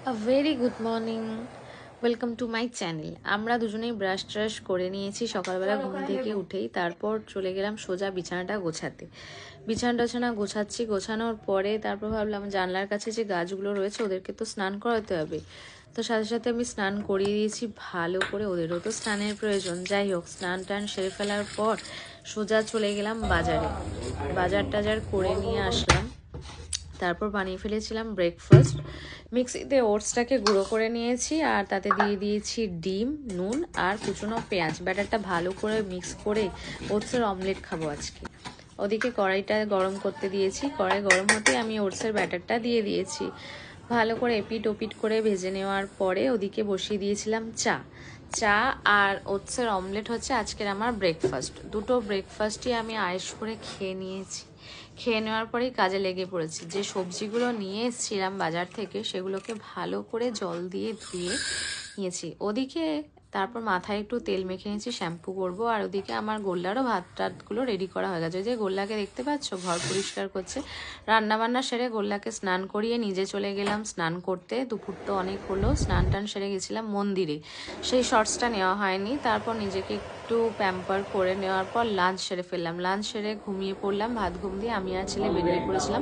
A very good morning. Welcome to my channel. আমরা দুজনেই brush trash করে নিয়েছি সকালবেলা ঘুম থেকে উঠেই। তারপর চলে গেলাম সোজা বিছানাটা গোছাতে। বিছানা গোছাচ্ছি, গোছানোর পরে তারপর ভাবলাম জানলার কাছে যে গাছগুলো রয়েছে ওদেরকে তো স্নান করাতে হবে। তো সাথে সাথে আমি স্নান করিয়ে দিয়েছি ভালো করে, ওদেরও তো স্নানের প্রয়োজন। যাই হোক, স্নান টান সেরে ফেলার পর সোজা চলে গেলাম বাজারে। বাজার টাজার করে নিয়ে আসলাম। তারপর বানিয়ে ফেলেছিলাম ব্রেকফাস্ট। মিক্সিতে ওটসটাকে গুঁড়ো করে নিয়েছি আর তাতে দিয়ে দিয়েছি ডিম, নুন আর কুচনো পেঁয়াজ। ব্যাটারটা ভালো করে মিক্স করে ওটসের অমলেট খাবো আজকে। ওদিকে কড়াইটা গরম করতে দিয়েছি, কড়াই গরম হতে আমি ওটসের ব্যাটারটা দিয়ে দিয়েছি। ভালো করে এপিট ওপিট করে ভেজে নেওয়ার পরে ওদিকে বসিয়ে দিয়েছিলাম চা। চা আর ওটসের অমলেট হচ্ছে আজকের আমার ব্রেকফাস্ট। দুটো ব্রেকফাস্টই আমি আয়েশ করে খেয়ে নিয়েছি। খেয়ে নেওয়ার পরেই কাজে লেগে পড়েছি। যে সবজিগুলো নিয়ে এসেছিলাম বাজার থেকে সেগুলোকে ভালো করে জল দিয়ে ধুয়ে নিয়েছি। ওদিকে তারপর মাথায় একটু তেল মেখে নিয়েছি, শ্যাম্পু করবো। আর ওদিকে আমার গোল্লারও ভাত টাতগুলো রেডি করা হয়ে গেছে। যে গোল্লাকে দেখতে পাচ্ছ ঘর পরিষ্কার করছে। রান্নাবান্না সেরে গোল্লাকে স্নান করিয়ে নিজে চলে গেলাম স্নান করতে। দুপুর তো অনেক হলো, স্নান টান সেরে গেছিলাম মন্দিরে, সেই শর্টসটা নেওয়া হয়নি। তারপর নিজেকে একটু প্যাম্পার করে নেওয়ার পর লাঞ্চ সেরে ফেললাম। লাঞ্চ সেরে ঘুমিয়ে পড়লাম। ভাত ঘুম দিয়ে আমি আর ছেলে বেরিয়ে পড়েছিলাম